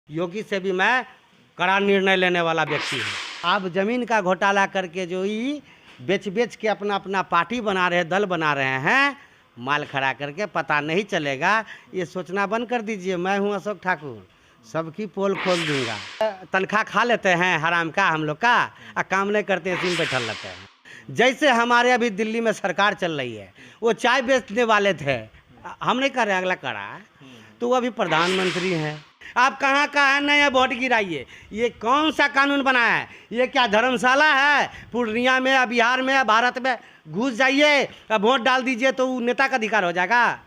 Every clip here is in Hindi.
योगी से भी मैं कड़ा निर्णय लेने वाला व्यक्ति हूँ। आप ज़मीन का घोटाला करके जो ही बेच के अपना अपना पार्टी बना रहे, दल बना रहे हैं, माल खड़ा करके पता नहीं चलेगा, ये सोचना बंद कर दीजिए। मैं हूँ अशोक ठाकुर, सबकी पोल खोल दूंगा। तनख्वाह खा लेते हैं हराम का हम लोग का, काम नहीं करते हैं, सिम बैठल रहते हैं। जैसे हमारे अभी दिल्ली में सरकार चल रही है, वो चाय बेचने वाले थे, हम नहीं कर रहे, अगला करा, तो वो अभी प्रधानमंत्री हैं। आप कहाँ का है, नया वोट गिराइए। ये कौन सा कानून बना है? ये क्या धर्मशाला है? पूर्णिया में या बिहार में या भारत में घुस जाइए, वोट डाल दीजिए तो नेता का अधिकार हो जाएगा?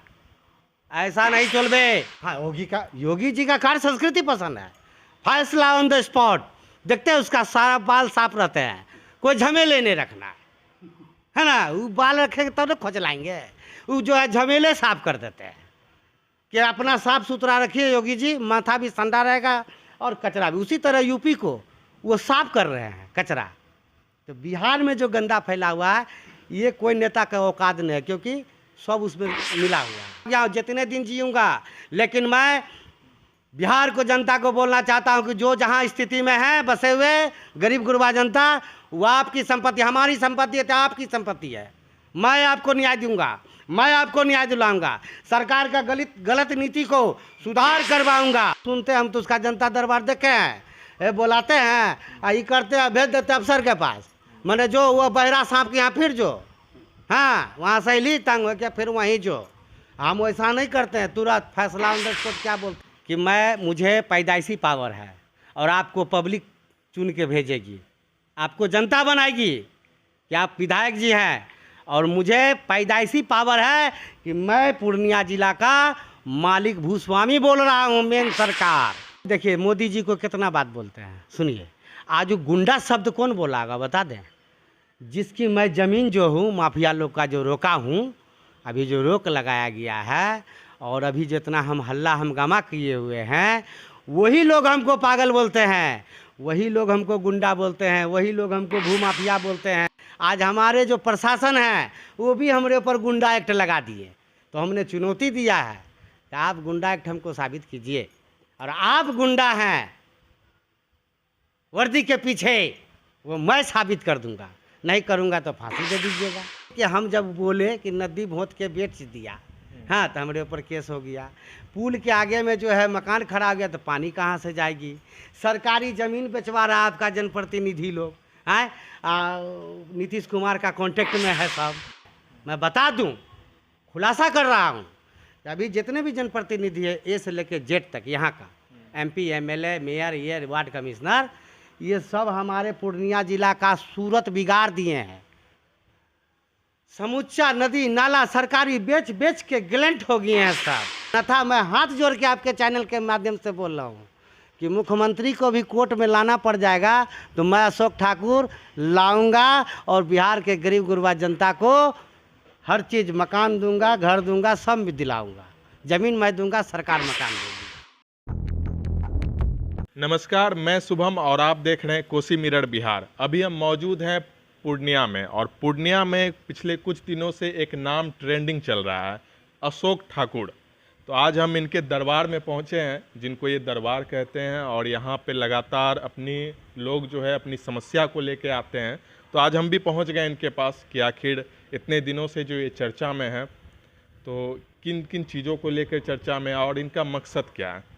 ऐसा नहीं चलबे। हाँ, योगी जी का कार्य संस्कृति पसंद है। फैसला ऑन द स्पॉट, देखते हैं उसका सारा बाल साफ रहते हैं, कोई झमेले नहीं रखना है ना। वो बाल रखेंगे तब तो खोज लाएंगे, वो जो है झमेले साफ कर देते हैं। कि अपना साफ सुथरा रखिए योगी जी, माथा भी ठंडा रहेगा और कचरा भी। उसी तरह यूपी को वो साफ कर रहे हैं कचरा। तो बिहार में जो गंदा फैला हुआ है, ये कोई नेता का औकात नहीं है, क्योंकि सब उसमें मिला हुआ है। यहाँ जितने दिन जीऊँगा, लेकिन मैं बिहार को जनता को बोलना चाहता हूँ कि जो जहाँ स्थिति में है बसे हुए गरीब गुरबा जनता, वो आपकी संपत्ति, हमारी संपत्ति है तो आपकी संपत्ति है। मैं आपको न्याय दूंगा, मैं आपको न्याय दिलाऊंगा। सरकार का गलत नीति को सुधार करवाऊंगा। सुनते हम तो उसका जनता दरबार देखे हैं, ये बुलाते हैं, ये करते हैं, भेज देते अफसर के पास। मैंने जो वो बहरा सांप के यहाँ फिर जो, हाँ वहाँ से ली तंग हो क्या, फिर वहीं जो। हम वैसा नहीं करते हैं, तुरंत फैसला अंदर को क्या बोलते कि मुझे पैदाइशी पावर है और आपको पब्लिक चुन के भेजेगी, आपको जनता बनाएगी कि आप विधायक जी हैं, और मुझे पैदाइशी पावर है कि मैं पूर्णिया जिला का मालिक भूस्वामी बोल रहा हूँ, मेन सरकार। देखिए मोदी जी को कितना बात बोलते हैं, सुनिए। आज गुंडा शब्द कौन बोला होगा बता दें? जिसकी मैं ज़मीन जो हूँ माफिया लोग का जो रोका हूँ, अभी जो रोक लगाया गया है, और अभी जितना हम हल्ला हंगामा किए हुए हैं, वही लोग हमको पागल बोलते हैं, वही लोग हमको गुंडा बोलते हैं, वही लोग हमको भूमाफिया बोलते हैं। आज हमारे जो प्रशासन है वो भी हमारे ऊपर गुंडा एक्ट लगा दिए। तो हमने चुनौती दिया है कि आप गुंडा एक्ट हमको साबित कीजिए, और आप गुंडा हैं वर्दी के पीछे, वो मैं साबित कर दूंगा। नहीं करूंगा तो फांसी दे दीजिएगा। कि हम जब बोले कि नदी भोंत के बेच दिया, हाँ, तो हमारे ऊपर केस हो गया। पुल के आगे में जो है मकान खड़ा हो गया, तो पानी कहाँ से जाएगी? सरकारी ज़मीन बेचवा रहा है आपका जनप्रतिनिधि लोग, हैं? नीतीश कुमार का कांटेक्ट में है सब। मैं बता दूं, खुलासा कर रहा हूं, अभी जितने भी जनप्रतिनिधि है, ए से लेकर जेड तक, यहाँ का एमपी, एमएलए, मेयर, ये वार्ड कमिश्नर, ये सब हमारे पूर्णिया जिला का सूरत बिगाड़ दिए हैं। समूचा नदी नाला सरकारी बेच के गिलेंट हो गए हैं सब। तथा मैं हाथ जोड़ के आपके चैनल के माध्यम से बोल रहा हूँ कि मुख्यमंत्री को भी कोर्ट में लाना पड़ जाएगा तो मैं अशोक ठाकुर लाऊंगा, और बिहार के गरीब गुरबा जनता को हर चीज़, मकान दूंगा, घर दूंगा, सब दिलाऊंगा। ज़मीन मैं दूंगा, सरकार मकान देगी। नमस्कार, मैं शुभम और आप देख रहे हैं कोसी मिरर बिहार। अभी हम मौजूद हैं पूर्णिया में, और पूर्णिया में पिछले कुछ दिनों से एक नाम ट्रेंडिंग चल रहा है, अशोक ठाकुर। तो आज हम इनके दरबार में पहुंचे हैं, जिनको ये दरबार कहते हैं, और यहाँ पे लगातार अपनी लोग जो है अपनी समस्या को लेके आते हैं। तो आज हम भी पहुंच गए इनके पास कि आखिर इतने दिनों से जो ये चर्चा में है, तो किन किन चीज़ों को लेकर चर्चा में, और इनका मकसद क्या है।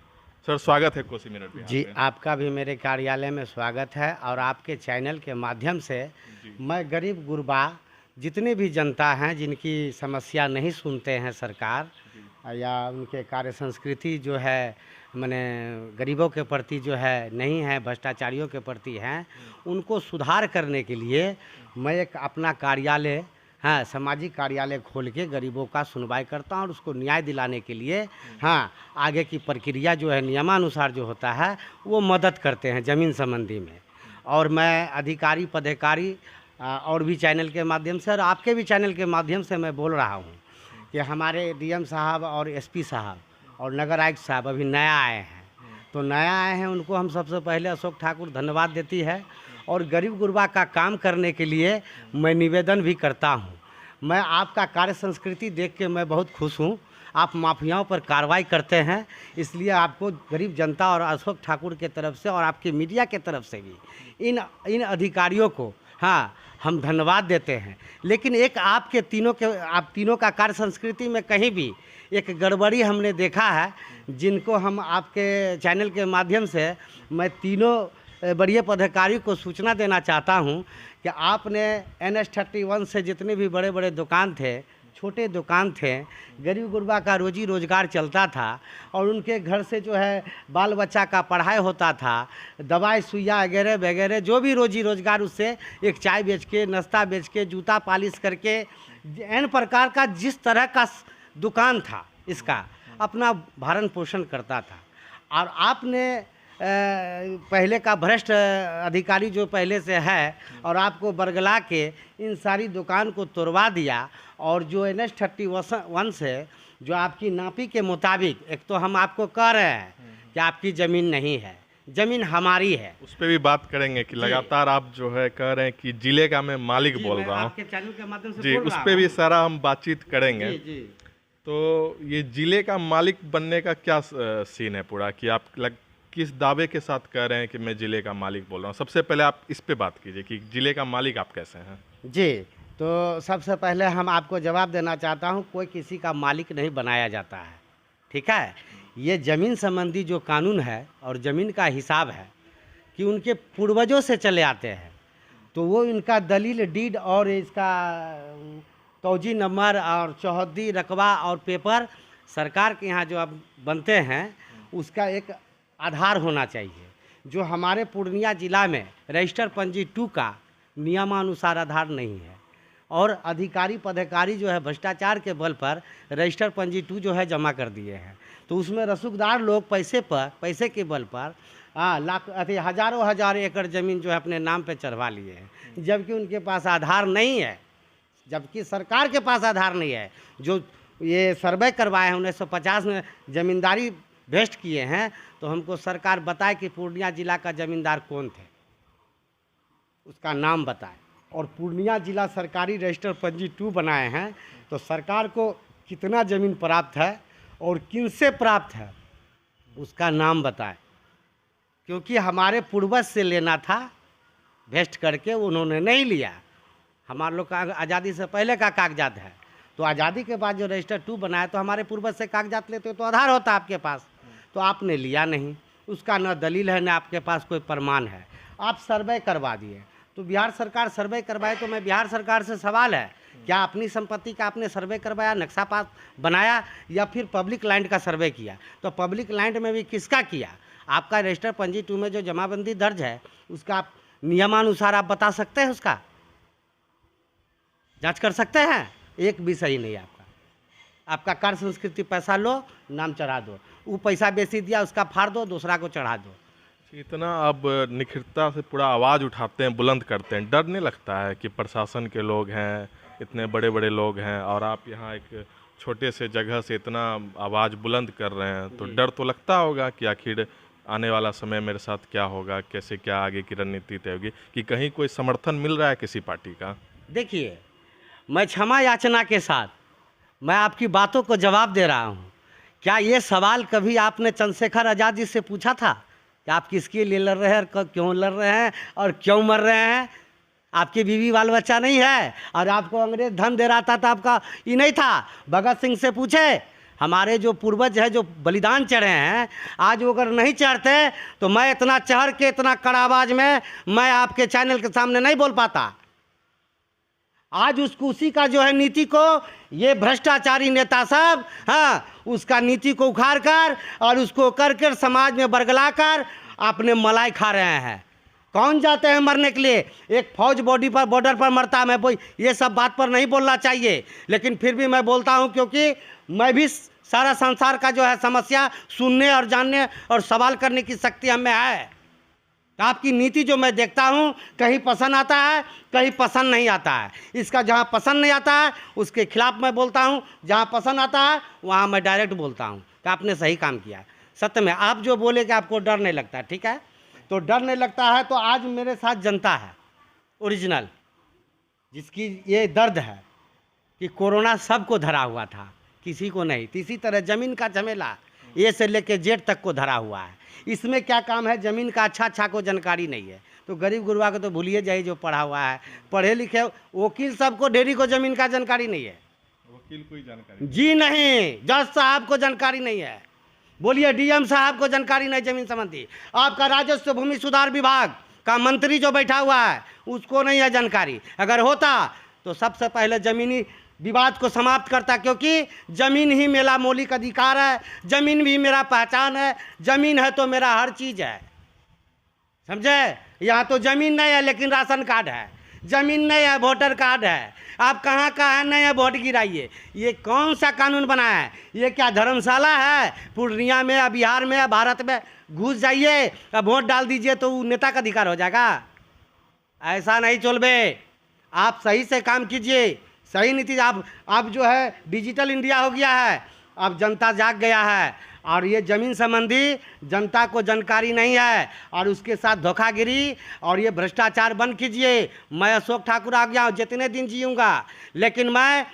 सर, स्वागत है कोसी मिरर बिहार जी। आपका भी मेरे कार्यालय में स्वागत है, और आपके चैनल के माध्यम से मैं गरीब गुरबा जितने भी जनता हैं जिनकी समस्या नहीं सुनते हैं सरकार, या उनके कार्य संस्कृति जो है माने गरीबों के प्रति जो है नहीं है, भ्रष्टाचारियों के प्रति हैं, उनको सुधार करने के लिए मैं एक अपना कार्यालय, हाँ, सामाजिक कार्यालय खोल के गरीबों का सुनवाई करता हूँ, और उसको न्याय दिलाने के लिए, हाँ, आगे की प्रक्रिया जो है नियमानुसार जो होता है वो मदद करते हैं ज़मीन संबंधी में। और मैं अधिकारी पदाधिकारी और भी चैनल के माध्यम से, और आपके भी चैनल के माध्यम से मैं बोल रहा हूँ कि हमारे डीएम साहब और एसपी साहब और नगर आयुक्त साहब अभी नया आए हैं, तो नया आए हैं, उनको हम सबसे पहले अशोक ठाकुर धन्यवाद देती है। और गरीब गुरबा का काम करने के लिए मैं निवेदन भी करता हूँ। मैं आपका कार्य संस्कृति देख के मैं बहुत खुश हूँ। आप माफियाओं पर कार्रवाई करते हैं, इसलिए आपको गरीब जनता और अशोक ठाकुर के तरफ से और आपके मीडिया के तरफ से भी इन अधिकारियों को हाँ हम धन्यवाद देते हैं। लेकिन एक आप तीनों का कार्य संस्कृति में कहीं भी एक गड़बड़ी हमने देखा है, जिनको हम आपके चैनल के माध्यम से मैं तीनों बड़े पदाधिकारियों को सूचना देना चाहता हूं कि आपने NH-31 से जितने भी बड़े बड़े दुकान थे, छोटे दुकान थे, गरीब गुरबा का रोजी रोजगार चलता था और उनके घर से जो है बाल बच्चा का पढ़ाई होता था, दवाई सुइया वगैरह वगैरह जो भी रोजी रोजगार, उससे एक चाय बेच के, नाश्ता बेच के, जूता पालिश करके, एन प्रकार का जिस तरह का दुकान था इसका अपना भरण पोषण करता था। और आपने पहले का भ्रष्ट अधिकारी जो पहले से है और आपको बरगला के इन सारी दुकान को तोड़वा दिया। और जो NH-31 से जो आपकी नापी के मुताबिक, एक तो हम आपको कह रहे हैं कि आपकी ज़मीन नहीं है, ज़मीन हमारी है। उस पर भी बात करेंगे कि लगातार आप जो है कह रहे हैं कि जिले का मैं मालिक बोल रहा हूँ, आपके चैनल के माध्यम से जी, बोल उस रहा पर भी हूँ। सारा हम बातचीत करेंगे। जी। तो ये जिले का मालिक बनने का क्या सीन है पूरा, कि आप किस दावे के साथ कह रहे हैं कि मैं जिले का मालिक बोल रहा हूँ? सबसे पहले आप इस पे बात कीजिए कि जिले का मालिक आप कैसे हैं। जी, तो सबसे पहले हम आपको जवाब देना चाहता हूँ, कोई किसी का मालिक नहीं बनाया जाता है, ठीक है। ये ज़मीन संबंधी जो कानून है और ज़मीन का हिसाब है कि उनके पूर्वजों से चले आते हैं, तो वो इनका दलील डीड और इसका तौजी नंबर और चौहद्दी रकबा और पेपर सरकार के यहाँ जो अब बनते हैं उसका एक आधार होना चाहिए, जो हमारे पूर्णिया जिला में रजिस्टर पंजी 2 का नियमानुसार आधार नहीं है। और अधिकारी पदाधिकारी जो है भ्रष्टाचार के बल पर रजिस्टर पंजी 2 जो है जमा कर दिए हैं, तो उसमें रसूखदार लोग पैसे के बल पर हजारों हजार एकड़ ज़मीन जो है अपने नाम पे चढ़वा लिए हैं, जबकि उनके पास आधार नहीं है, जबकि सरकार के पास आधार नहीं है। जो ये सर्वे करवाए हैं 1950 में ज़मींदारी भेस्ट किए हैं, तो हमको सरकार बताए कि पूर्णिया जिला का ज़मींदार कौन थे, उसका नाम बताए। और पूर्णिया जिला सरकारी रजिस्टर पंजी 2 बनाए हैं, तो सरकार को कितना ज़मीन प्राप्त है और किनसे प्राप्त है उसका नाम बताए, क्योंकि हमारे पूर्वज से लेना था भेस्ट करके, उन्होंने नहीं लिया। हमारे लोग का आज़ादी से पहले का कागजात है, तो आज़ादी के बाद जो रजिस्टर 2 बनाया तो हमारे पूर्वज से कागजात लेते तो आधार होता आपके पास, तो आपने लिया नहीं, उसका न दलील है न आपके पास कोई प्रमाण है। आप सर्वे करवा दिए, तो बिहार सरकार सर्वे करवाए, तो मैं बिहार सरकार से सवाल है, क्या अपनी संपत्ति का आपने सर्वे करवाया, नक्शा पास बनाया, या फिर पब्लिक लैंड का सर्वे किया? तो पब्लिक लैंड में भी किसका किया? आपका रजिस्टर पंजी 2 में जो जमाबंदी दर्ज है उसका आप नियमानुसार आप बता सकते हैं, उसका जांच कर सकते हैं? एक भी सही नहीं आपका कार्य संस्कृति पैसा लो, नाम चढ़ा दो, वो पैसा बेची दिया उसका फाड़ दो, दूसरा को चढ़ा दो। इतना अब निखरता से पूरा आवाज़ उठाते हैं, बुलंद करते हैं, डर नहीं लगता है कि प्रशासन के लोग हैं, इतने बड़े बड़े लोग हैं और आप यहाँ एक छोटे से जगह से इतना आवाज़ बुलंद कर रहे हैं, तो डर तो लगता होगा कि आखिर आने वाला समय मेरे साथ क्या होगा, कैसे क्या आगे की रणनीति तय होगी, कि कहीं कोई समर्थन मिल रहा है किसी पार्टी का? देखिए, मैं क्षमा याचना के साथ मैं आपकी बातों को जवाब दे रहा हूँ। क्या ये सवाल कभी आपने चंद्रशेखर आज़ाद जी से पूछा था कि आप किसके लिए लड़ रहे हैं और क्यों लड़ रहे हैं और क्यों मर रहे हैं? आपके बीवी बाल बच्चा नहीं है और आपको अंग्रेज धन दे रहा था, तो आपका ये नहीं था? भगत सिंह से पूछे, हमारे जो पूर्वज है जो बलिदान चढ़े हैं, आज वो अगर नहीं चढ़ते तो मैं इतना चढ़ के इतना कड़ा आवाज में मैं आपके चैनल के सामने नहीं बोल पाता। आज उसको उसी का जो है नीति को ये भ्रष्टाचारी नेता सब, हाँ, उसका नीति को उखाड़ कर और उसको कर समाज में बरगला कर अपने मलाई खा रहे हैं। कौन जाते हैं मरने के लिए? एक फौज बॉर्डर पर मरता है। मैं ये सब बात पर नहीं बोलना चाहिए, लेकिन फिर भी मैं बोलता हूँ, क्योंकि मैं भी सारा संसार का जो है समस्या सुनने और जानने और सवाल करने की शक्ति हमें है। आपकी नीति जो मैं देखता हूँ, कहीं पसंद आता है, कहीं पसंद नहीं आता है। इसका जहाँ पसंद नहीं आता है उसके खिलाफ मैं बोलता हूँ, जहाँ पसंद आता है वहाँ मैं डायरेक्ट बोलता हूँ कि आपने सही काम किया। सत्य में आप जो बोले कि आपको डर नहीं लगता, ठीक है, तो डर नहीं लगता है तो आज मेरे साथ जनता है ओरिजिनल, जिसकी ये दर्द है कि कोरोना सबको धरा हुआ था, किसी को नहीं। तो इसी तरह ज़मीन का झमेला ए से लेके जेड तक को धरा हुआ है। इसमें क्या काम है, ज़मीन का अच्छा को जानकारी नहीं है तो गरीब गुरबा को तो भूलिए जाइए जो पढ़ा हुआ है। पढ़े लिखे वकील सबको ढेरी को ज़मीन का जानकारी नहीं है। वकील कोई जानकारी जी नहीं, जज साहब को जानकारी नहीं है। बोलिए डीएम साहब को जानकारी नहीं जमीन संबंधी। आपका राजस्व भूमि सुधार विभाग का मंत्री जो बैठा हुआ है उसको नहीं है जानकारी। अगर होता तो सबसे पहले ज़मीनी विवाद को समाप्त करता, क्योंकि ज़मीन ही मेरा मौलिक अधिकार है, ज़मीन भी मेरा पहचान है, ज़मीन है तो मेरा हर चीज़ है। समझे? यहाँ तो ज़मीन नहीं है लेकिन राशन कार्ड है, ज़मीन नहीं है वोटर कार्ड है। आप कहाँ का है नहीं है वोट गिराइए। ये कौन सा कानून बना है? ये क्या धर्मशाला है? पूर्णिया में या बिहार में या भारत में घुस जाइए और वोट डाल दीजिए तो नेता का अधिकार हो जाएगा? ऐसा नहीं चलबे। आप सही से काम कीजिए, सही नीति। आप जो है डिजिटल इंडिया हो गया है, अब जनता जाग गया है और ये ज़मीन संबंधी जनता को जानकारी नहीं है और उसके साथ धोखागिरी और ये भ्रष्टाचार बंद कीजिए। मैं अशोक ठाकुर आ गया हूँ, जितने दिन जीऊँगा, लेकिन मैं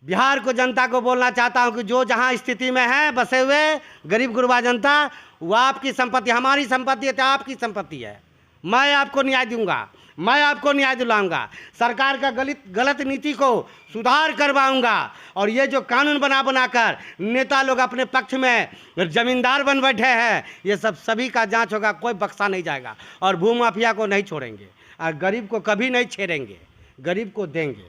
बिहार को जनता को बोलना चाहता हूँ कि जो जहाँ स्थिति में है बसे हुए गरीब गुरबा जनता, वो आपकी संपत्ति, हमारी संपत्ति है तो आपकी संपत्ति है। मैं आपको न्याय दूंगा, मैं आपको न्याय दिलाऊंगा। सरकार का गलत नीति को सुधार करवाऊंगा और ये जो कानून बनाकर नेता लोग अपने पक्ष में जमींदार बन बैठे हैं, ये सभी का जांच होगा, कोई बख्शा नहीं जाएगा। और भूमाफिया को नहीं छोड़ेंगे और गरीब को कभी नहीं छेड़ेंगे, गरीब को देंगे।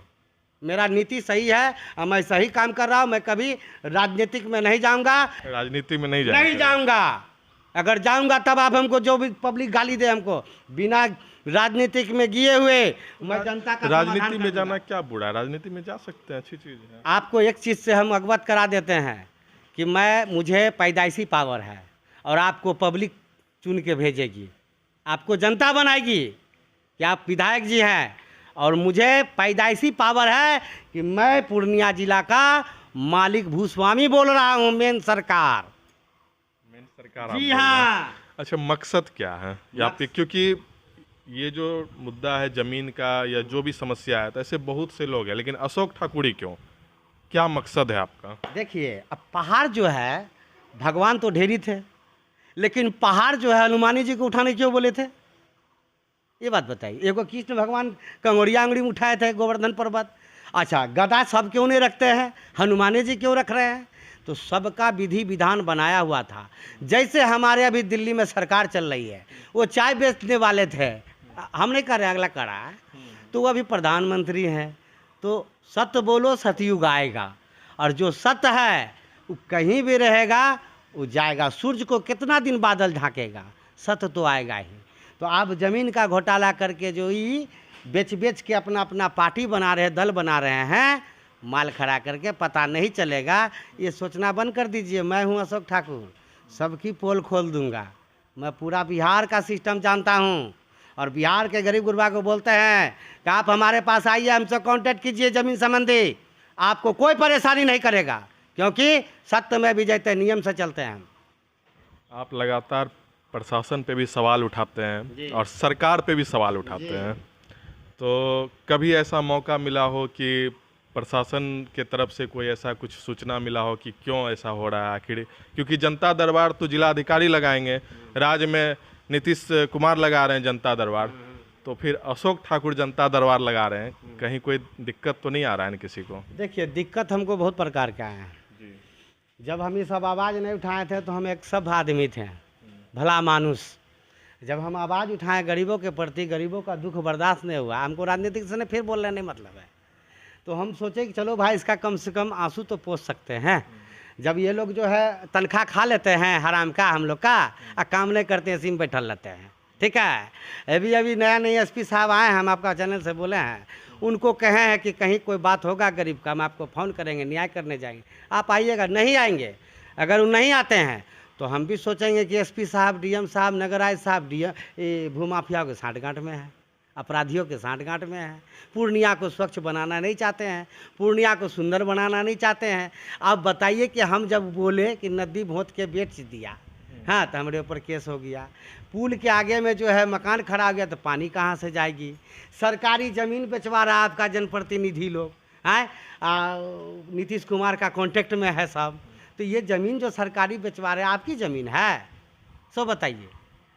मेरा नीति सही है और मैं सही काम कर रहा हूँ। मैं कभी राजनीतिक में नहीं जाऊँगा, राजनीति में नहीं जाऊँगा। अगर जाऊँगा तब आप हमको जो भी पब्लिक गाली दे, हमको बिना राजनीतिक में गिए हुए मैं जनता का राजनीति में जाना क्या बुरा है? राजनीति में जा सकते हैं, अच्छी चीज़ है। आपको एक चीज़ से हम अवगत करा देते हैं कि मुझे पैदाइशी पावर है और आपको पब्लिक चुन के भेजेगी, आपको जनता बनाएगी कि आप विधायक जी हैं। और मुझे पैदाइशी पावर है कि मैं पूर्णिया जिला का मालिक भूस्वामी बोल रहा हूँ। मेन सरकार जी हाँ। अच्छा, मकसद क्या है यहाँ पे? क्योंकि ये जो मुद्दा है ज़मीन का या जो भी समस्या है, तो ऐसे बहुत से लोग हैं, लेकिन अशोक ठाकुर ही क्यों? क्या मकसद है आपका? देखिए, अब पहाड़ जो है, भगवान तो ढेरी थे, लेकिन पहाड़ जो है हनुमानी जी को उठाने क्यों बोले थे? ये बात बताइए। एगो कृष्ण भगवान कंगोरिया अंगुड़ी में उठाए थे गोवर्धन पर्वत। अच्छा, गदा सब क्यों नहीं रखते हैं, हनुमानी जी क्यों रख रहे हैं? तो सबका विधि विधान बनाया हुआ था। जैसे हमारे अभी दिल्ली में सरकार चल रही है, वो चाय बेचने वाले थे, हम नहीं कर रहे, अगला करा है, तो वो अभी प्रधानमंत्री हैं। तो सत्य बोलो, सतयुग आएगा, और जो सत्य है वो कहीं भी रहेगा, वो जाएगा। सूरज को कितना दिन बादल ढाकेगा, सत्य तो आएगा ही। तो आप ज़मीन का घोटाला करके जो ही बेच के अपना पार्टी बना रहे, दल बना रहे हैं, माल खड़ा करके, पता नहीं चलेगा। ये सोचना बंद कर दीजिए। मैं हूँ अशोक ठाकुर, सबकी पोल खोल दूंगा। मैं पूरा बिहार का सिस्टम जानता हूँ और बिहार के गरीब गुरबा को बोलते हैं कि आप हमारे पास आइए, हमसे कांटेक्ट कीजिए ज़मीन संबंधी, आपको कोई परेशानी नहीं करेगा, क्योंकि सत्य में विजय तय, नियम से चलते हैं हम। आप लगातार प्रशासन पे भी सवाल उठाते हैं और सरकार पे भी सवाल उठाते हैं, तो कभी ऐसा मौका मिला हो कि प्रशासन के तरफ से कोई ऐसा कुछ सूचना मिला हो कि क्यों ऐसा हो रहा है आखिर? क्योंकि जनता दरबार तो जिलाधिकारी लगाएंगे, राज्य में नीतीश कुमार लगा रहे हैं जनता दरबार, तो फिर अशोक ठाकुर जनता दरबार लगा रहे हैं, कहीं कोई दिक्कत तो नहीं आ रहा है किसी को? देखिए, दिक्कत हमको बहुत प्रकार का है। जब हम ये सब आवाज़ नहीं उठाए थे तो हम एक सब आदमी थे, भला मानुस। जब हम आवाज़ उठाएं गरीबों के प्रति, गरीबों का दुख बर्दाश्त नहीं हुआ, हमको राजनीतिक से फिर बोलने नहीं मतलब है, तो हम सोचे कि चलो भाई, इसका कम से कम आंसू तो पोंछ सकते हैं। जब ये लोग जो है तनख्वाह खा लेते हैं हराम का हम लोग का, और काम नहीं करते हैं, सिम बैठल रहते हैं, ठीक है। अभी नया एसपी साहब आए हैं, हम आपका चैनल से बोले हैं, उनको कहे हैं कि कहीं कोई बात होगा गरीब का, हम आपको फ़ोन करेंगे, न्याय करने जाएंगे, आप आइएगा। नहीं आएंगे, अगर वो नहीं आते हैं तो हम भी सोचेंगे कि एसपी साहब, डीएम साहब, नगर आयुक्त साहब भूमाफिया के साठगांठ में है, अपराधियों के साठगांठ में है। पूर्णिया को स्वच्छ बनाना नहीं चाहते हैं, पूर्णिया को सुंदर बनाना नहीं चाहते हैं। आप बताइए कि हम जब बोले कि नदी भोंत के बेच दिया, हाँ, तो हमारे ऊपर केस हो गया। पुल के आगे में जो है मकान खड़ा हो गया, तो पानी कहाँ से जाएगी? सरकारी ज़मीन बेचवा रहा है आपका जनप्रतिनिधि लोग, हैं, नीतीश कुमार का कांटेक्ट में है सब। तो ये ज़मीन जो सरकारी बेचवा रहे हैं, आपकी ज़मीन है? सो बताइए,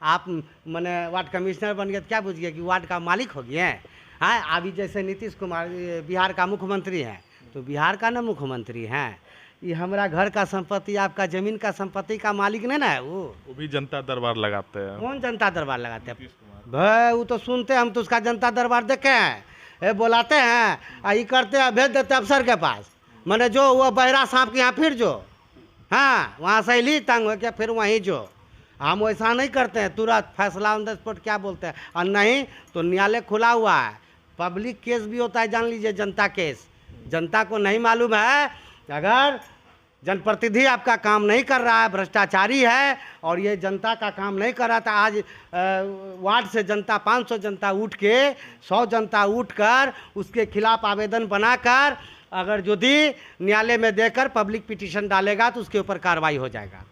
आप मैंने वार्ड कमिश्नर बन गए तो क्या बुझ गए कि वार्ड का मालिक हो गए हैं? हाँ, अभी जैसे नीतीश कुमार बिहार का मुख्यमंत्री हैं, तो बिहार का ना मुख्यमंत्री हैं, ये हमारा घर का संपत्ति, आपका ज़मीन का संपत्ति का मालिक नहीं ना है वो भी जनता दरबार लगाते हैं। कौन जनता दरबार लगाते हैं भाई? वो तो सुनते हैं, हम तो उसका जनता दरबार देखे हैं, ये बुलाते हैं, ये करते हैं, भेज देते हैं अफसर के पास, मैंने जो वो बहरा सांप के यहाँ फिर जो, हाँ वहाँ से ली तंग हो गया फिर वहीं जो। हम वैसा नहीं करते हैं, तुरंत फैसला ऑन द स्पॉट क्या बोलते हैं, और नहीं तो न्यायालय खुला हुआ है, पब्लिक केस भी होता है, जान लीजिए, जनता केस। जनता को नहीं मालूम है, अगर जनप्रतिनिधि आपका काम नहीं कर रहा है, भ्रष्टाचारी है, और ये जनता का काम नहीं कर रहा था, आज वार्ड से जनता 500 जनता उठ के 100 जनता उठकर उसके खिलाफ आवेदन बनाकर अगर यदि न्यायालय में देकर पब्लिक पिटीशन डालेगा तो उसके ऊपर कार्रवाई हो जाएगा।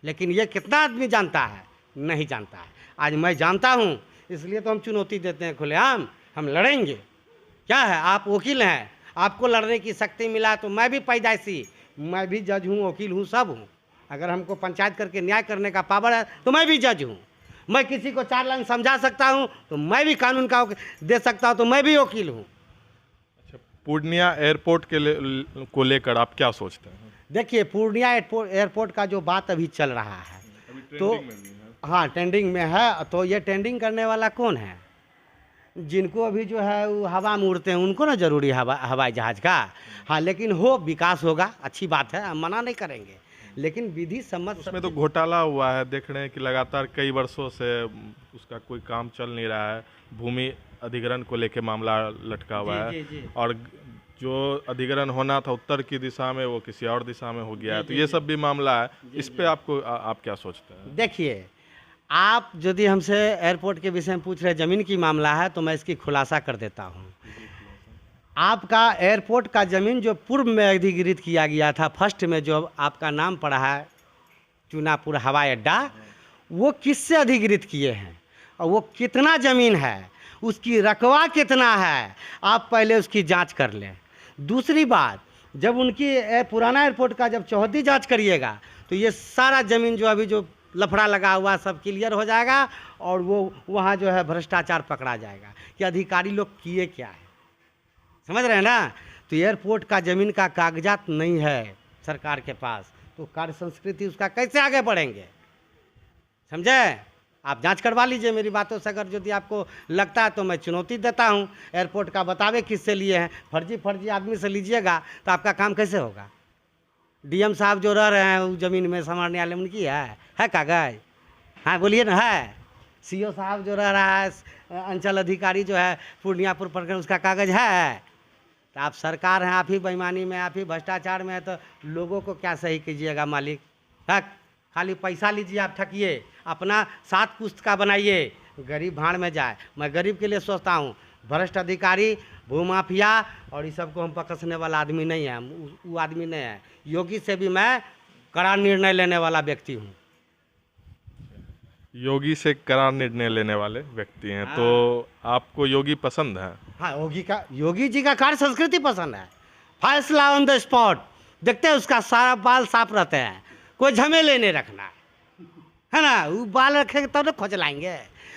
लेकिन ये कितना आदमी जानता है? नहीं जानता है। आज मैं जानता हूँ, इसलिए तो हम चुनौती देते हैं खुलेआम, हम लड़ेंगे। क्या है, आप वकील हैं, आपको लड़ने की शक्ति मिला, तो मैं भी पैदाइशी, मैं भी जज हूँ, वकील हूँ, सब हूँ। अगर हमको पंचायत करके न्याय करने का पावर है तो मैं भी जज हूँ। मैं किसी को 4 लाइन समझा सकता हूँ तो मैं भी कानून का दे सकता हूँ, तो मैं भी वकील हूँ। अच्छा, पूर्णिया एयरपोर्ट को लेकर आप क्या सोचते हैं? देखिए, पूर्णिया एयरपोर्ट का जो बात अभी चल रहा है, तो हाँ ट्रेंडिंग में है, तो ये ट्रेंडिंग करने वाला कौन है? जिनको अभी जो है वो हवा में उड़ते हैं, उनको ना जरूरी हवाई जहाज़ का। हाँ, लेकिन हो विकास होगा, अच्छी बात है, हम मना नहीं करेंगे, लेकिन विधि सम्मत। उसमें तो घोटाला हुआ है, देख रहे हैं कि लगातार कई वर्षों से उसका कोई काम चल नहीं रहा है, भूमि अधिग्रहण को लेके मामला लटका हुआ है। जी। और जो अधिग्रहण होना था उत्तर की दिशा में, वो किसी और दिशा में हो गया है, तो ये सब भी मामला है। इस पे आपको आप क्या सोचते हैं? देखिए, आप यदि हमसे एयरपोर्ट के विषय में पूछ रहे, ज़मीन की मामला है, तो मैं इसकी खुलासा कर देता हूँ। आपका एयरपोर्ट का ज़मीन जो पूर्व में अधिग्रहित किया गया था, फर्स्ट में जो आपका नाम पड़ा है चुनापुर हवाई अड्डा, वो किससे अधिग्रहित किए हैं और वो कितना ज़मीन है, उसकी रकबा कितना है, आप पहले उसकी जांच कर लें। दूसरी बात, जब उनकी पुराना एयरपोर्ट का जब चौहद्दी जांच करिएगा तो ये सारा ज़मीन जो अभी जो लफड़ा लगा हुआ सब क्लियर हो जाएगा, और वो वहाँ जो है भ्रष्टाचार पकड़ा जाएगा कि अधिकारी लोग किए क्या है। समझ रहे हैं ना? तो एयरपोर्ट का ज़मीन का कागजात नहीं है सरकार के पास, तो कार्य संस्कृति उसका कैसे आगे बढ़ेंगे? समझे? आप जांच करवा लीजिए मेरी बातों से, अगर यदि आपको लगता है तो मैं चुनौती देता हूं, एयरपोर्ट का बतावे किससे लिए हैं। फर्जी आदमी से लीजिएगा तो आपका काम कैसे होगा? डीएम साहब जो रह रहे हैं उस ज़मीन में, समार न्यायालय में उनकी है कागज? हाँ बोलिए ना, है? सीओ साहब जो रह रहा है, अंचल अधिकारी जो है पूर्णियापुर प्रखंड, उसका कागज है? तो आप सरकार हैं, आप ही बेईमानी में, आप ही भ्रष्टाचार में है, तो लोगों को क्या सही कीजिएगा मालिक? है, खाली पैसा लीजिए, आप ठकिए, अपना 7 पुस्त का बनाइए, गरीब भाड़ में जाए। मैं गरीब के लिए सोचता हूँ, भ्रष्ट अधिकारी, भूमाफिया और इस सब को हम पकड़ने वाला आदमी नहीं है, वो आदमी नहीं है। योगी से भी मैं कड़ा निर्णय लेने वाला व्यक्ति हूँ। योगी से कड़ा निर्णय लेने वाले व्यक्ति हैं। तो आपको योगी पसंद है? हाँ, योगी जी का कार्य संस्कृति पसंद है। फैसला ऑन द स्पॉट, देखते हैं उसका सारा बाल साफ रहते हैं, कोई झमेले नहीं रखना है ना। वो बाल रखेंगे तब तो खोज लाएंगे,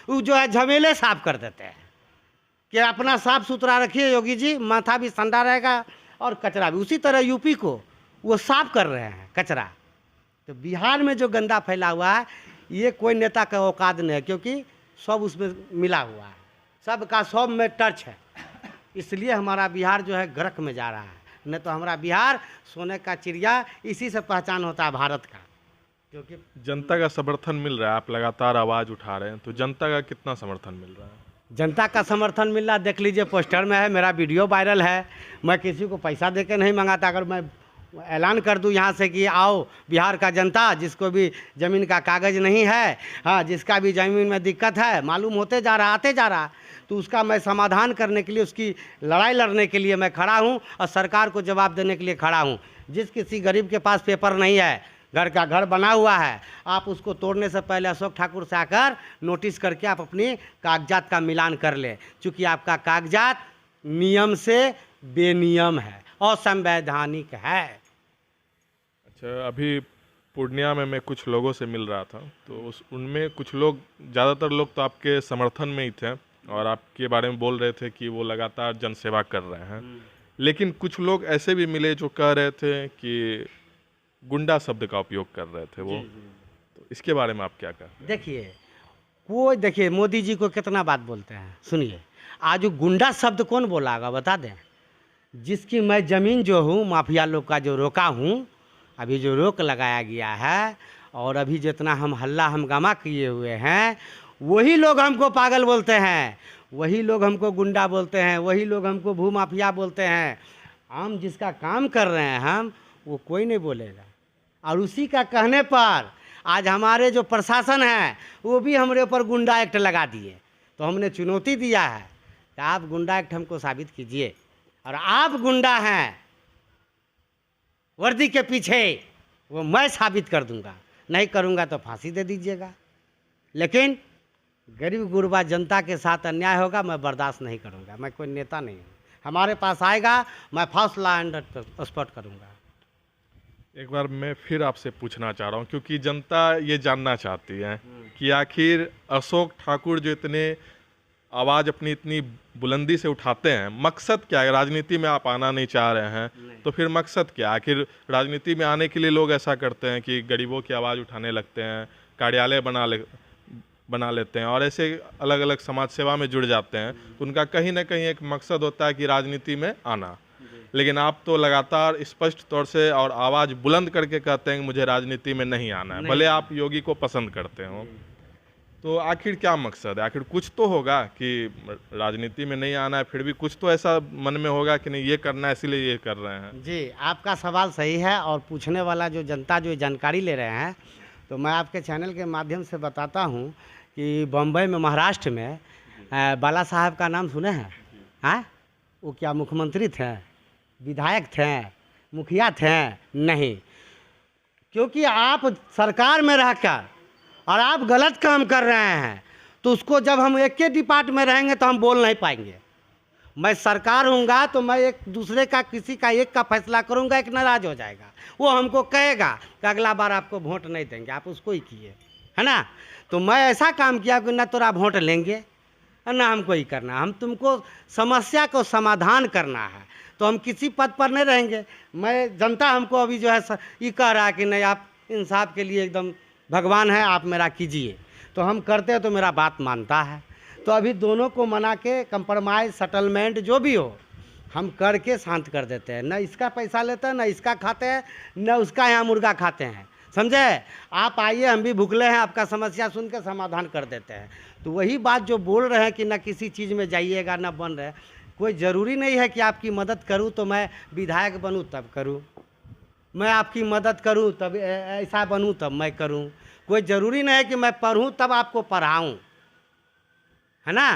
वो जो है झमेले साफ कर देते हैं कि अपना साफ सुथरा रखिए योगी जी, माथा भी ठंडा रहेगा और कचरा भी। उसी तरह यूपी को वो साफ कर रहे हैं कचरा। तो बिहार में जो गंदा फैला हुआ है, ये कोई नेता का औकात नहीं है, क्योंकि सब उसमें मिला हुआ है, सबका सब में टच है। इसलिए हमारा बिहार जो है गर्क में जा रहा है, नहीं तो हमारा बिहार सोने का चिड़िया, इसी से पहचान होता है भारत का। क्योंकि जनता का समर्थन मिल रहा है, आप लगातार आवाज़ उठा रहे हैं, तो जनता का कितना समर्थन मिल रहा है? जनता का समर्थन मिल रहा, देख लीजिए, पोस्टर में है, मेरा वीडियो वायरल है। मैं किसी को पैसा दे के नहीं मंगाता। अगर मैं ऐलान कर दूं यहाँ से कि आओ बिहार का जनता, जिसको भी ज़मीन का कागज़ नहीं है, हाँ, जिसका भी ज़मीन में दिक्कत है, मालूम होते जा रहा, आते जा रहा, तो उसका मैं समाधान करने के लिए, उसकी लड़ाई लड़ने के लिए मैं खड़ा हूँ और सरकार को जवाब देने के लिए खड़ा हूँ। जिस किसी गरीब के पास पेपर नहीं है, घर का घर बना हुआ है, आप उसको तोड़ने से पहले अशोक ठाकुर से आकर नोटिस करके आप अपनी कागजात का मिलान कर लें, चूँकि आपका कागजात नियम से बेनियम है। असंवैधानिक है। अच्छा, अभी पूर्णिया में मैं कुछ लोगों से मिल रहा था, तो उनमें कुछ लोग, ज़्यादातर लोग तो आपके समर्थन में ही थे और आपके बारे में बोल रहे थे कि वो लगातार जनसेवा कर रहे हैं। लेकिन कुछ लोग ऐसे भी मिले जो कह रहे थे कि गुंडा शब्द का उपयोग कर रहे थे वो। तो इसके बारे में आप क्या कहते हैं? देखिए मोदी जी को कितना बात बोलते हैं, सुनिए। आज गुंडा शब्द कौन बोला होगा बता दें? जिसकी मैं ज़मीन जो हूँ माफिया लोग का जो रोका हूँ, अभी जो रोक लगाया गया है और अभी जितना हम हल्ला हंगामा किए हुए हैं, वही लोग हमको पागल बोलते हैं, वही लोग हमको गुंडा बोलते हैं, वही लोग हमको भू माफिया बोलते हैं। हम जिसका काम कर रहे हैं हम, वो कोई नहीं बोलेगा। और उसी का कहने पर आज हमारे जो प्रशासन है वो भी हमारे ऊपर गुंडा एक्ट लगा दिए। तो हमने चुनौती दिया है कि आप गुंडा एक्ट हमको साबित कीजिए, और आप गुंडा हैं वर्दी के पीछे, वो मैं साबित कर दूंगा। नहीं करूंगा तो फांसी दे दीजिएगा। लेकिन गरीब गुरबा जनता के साथ अन्याय होगा, मैं बर्दाश्त नहीं करूंगा। मैं कोई नेता नहीं हूँ, हमारे पास आएगा मैं फर्स्ट लॉ एंड स्पॉट करूंगा। एक बार मैं फिर आपसे पूछना चाह रहा हूँ, क्योंकि जनता ये जानना चाहती है कि आखिर अशोक ठाकुर जो इतने आवाज़ अपनी इतनी बुलंदी से उठाते हैं, मकसद क्या है? राजनीति में आप आना नहीं चाह रहे हैं तो फिर मकसद क्या? आखिर राजनीति में आने के लिए लोग ऐसा करते हैं कि गरीबों की आवाज़ उठाने लगते हैं, कार्यालय बना लेते हैं और ऐसे अलग अलग समाज सेवा में जुड़ जाते हैं। तो उनका कहीं ना कहीं एक मकसद होता है कि राजनीति में आना। लेकिन आप तो लगातार स्पष्ट तौर से और आवाज़ बुलंद करके कहते हैं कि मुझे राजनीति में नहीं आना है, भले आप योगी को पसंद करते हो। तो आखिर क्या मकसद है? आखिर कुछ तो होगा कि राजनीति में नहीं आना है, फिर भी कुछ तो ऐसा मन में होगा कि नहीं ये करना है इसलिए ये कर रहे हैं। जी, आपका सवाल सही है। और पूछने वाला जो जनता जो जानकारी ले रहे हैं, तो मैं आपके चैनल के माध्यम से बताता हूँ कि बम्बई में, महाराष्ट्र में बाला साहब का नाम सुने हैं? हाँ, वो क्या मुख्यमंत्री थे, विधायक थे, मुखिया थे? नहीं। क्योंकि आप सरकार में रहकर और आप गलत काम कर रहे हैं, तो उसको जब हम एक के डिपार्ट में रहेंगे तो हम बोल नहीं पाएंगे। मैं सरकार हूँगा तो मैं एक दूसरे का, किसी का एक का फैसला करूँगा, एक नाराज़ हो जाएगा, वो हमको कहेगा कि अगला बार आपको वोट नहीं देंगे, आप उसको ही किए, है ना। तो मैं ऐसा काम किया कि ना तोरा वोट लेंगे और ना हमको ही करना, हम तुमको समस्या को समाधान करना है, तो हम किसी पद पर नहीं रहेंगे। मैं जनता हमको अभी जो है ये कह रहा है कि नहीं आप इंसाफ के लिए एकदम भगवान है, आप मेरा कीजिए, तो हम करते हैं तो मेरा बात मानता है। तो अभी दोनों को मना के कंप्रोमाइज़, सेटलमेंट जो भी हो हम करके शांत कर देते हैं। न इसका पैसा लेते हैं, न इसका खाते हैं, न उसका यहाँ मुर्गा खाते हैं, समझे। आप आइए, हम भी भूखले हैं, आपका समस्या सुन के समाधान कर देते हैं। तो वही बात जो बोल रहे हैं कि न किसी चीज़ में जाइएगा, न बन रहे, कोई ज़रूरी नहीं है कि आपकी मदद करूँ तो मैं विधायक बनूँ तब करूँ, मैं आपकी मदद करूँ तब ऐसा बनूँ तब मैं करूँ। कोई ज़रूरी नहीं है कि मैं पढ़ूँ तब आपको पढ़ाऊँ, है ना।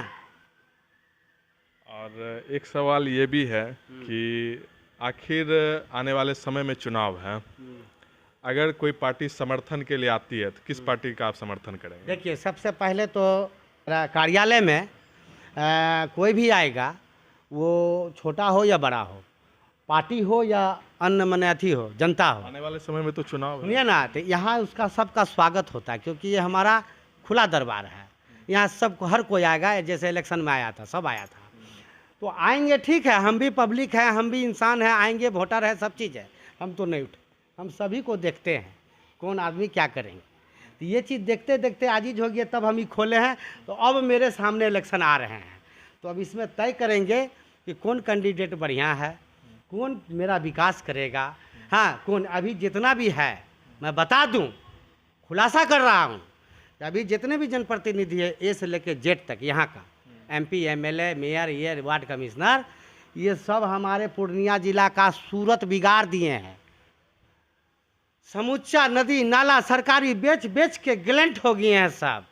और एक सवाल ये भी है कि आखिर आने वाले समय में चुनाव है, अगर कोई पार्टी समर्थन के लिए आती है तो किस पार्टी का आप समर्थन करेंगे? देखिए, सबसे पहले तो कार्यालय में कोई भी आएगा, वो छोटा हो या बड़ा हो, पार्टी हो या अन्य मने अथी हो, जनता हो, आने वाले समय में तो चुनाव है। सुनिए ना, तो यहाँ उसका सबका स्वागत होता है, क्योंकि ये हमारा खुला दरबार है। यहाँ सबको, हर कोई आएगा, जैसे इलेक्शन में आया था, सब आया था। तो आएंगे, ठीक है, हम भी पब्लिक है, हम भी इंसान हैं, आएंगे, वोटर है, सब चीज़ है, हम तो नहीं उठे, हम सभी को देखते हैं कौन आदमी क्या करेंगे। तो ये चीज़ देखते देखते आजीज हो गया, तब हम ही खोले हैं। तो अब मेरे सामने इलेक्शन आ रहे हैं, तो अब इसमें तय करेंगे कि कौन कैंडिडेट बढ़िया है, कौन मेरा विकास करेगा। हाँ, कौन अभी जितना भी है, मैं बता दूं, खुलासा कर रहा हूं कि अभी जितने भी जनप्रतिनिधि है, ए से लेकर जेड तक, यहाँ का MP, MLA, मेयर, ये वार्ड कमिश्नर, ये सब हमारे पूर्णिया जिला का सूरत बिगाड़ दिए हैं। समूचा नदी नाला सरकारी बेच बेच के गलंट हो गए हैं सब।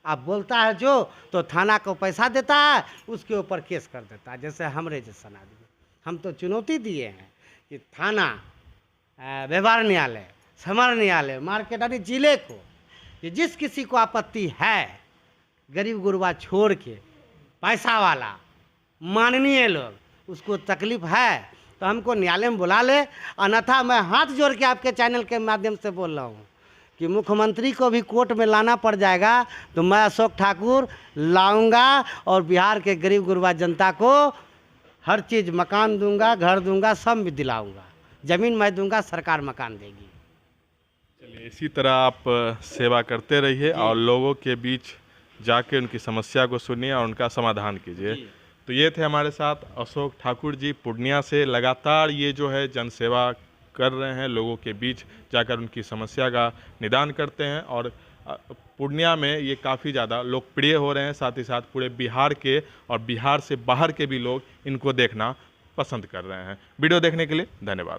अब बोलता है जो, तो थाना को पैसा देता है, उसके ऊपर केस कर देता है। जैसे हमरे जैसा आदमी, हम तो चुनौती दिए हैं कि थाना, व्यवहार न्यायालय, समर न्यायालय, मार्केट आदि जिले को, कि जिस किसी को आपत्ति है, गरीब गुरबा छोड़ के पैसा वाला माननीय लोग, उसको तकलीफ है तो हमको न्यायालय में बुला ले, अन्यथा मैं हाथ जोड़ के आपके चैनल के माध्यम से बोल रहा हूँ कि मुख्यमंत्री को भी कोर्ट में लाना पड़ जाएगा तो मैं अशोक ठाकुर लाऊंगा और बिहार के गरीब गुरबा जनता को हर चीज़, मकान दूंगा, घर दूंगा, सब भी दिलाऊंगा। ज़मीन मैं दूंगा, सरकार मकान देगी। चलिए, इसी तरह आप सेवा करते रहिए और लोगों के बीच जाके उनकी समस्या को सुनिए और उनका समाधान कीजिए। तो ये थे हमारे साथ अशोक ठाकुर जी पूर्णिया से। लगातार ये जो है जनसेवा कर रहे हैं, लोगों के बीच जाकर उनकी समस्या का निदान करते हैं और पूर्णिया में ये काफ़ी ज़्यादा लोकप्रिय हो रहे हैं। साथ ही साथ पूरे बिहार के और बिहार से बाहर के भी लोग इनको देखना पसंद कर रहे हैं। वीडियो देखने के लिए धन्यवाद।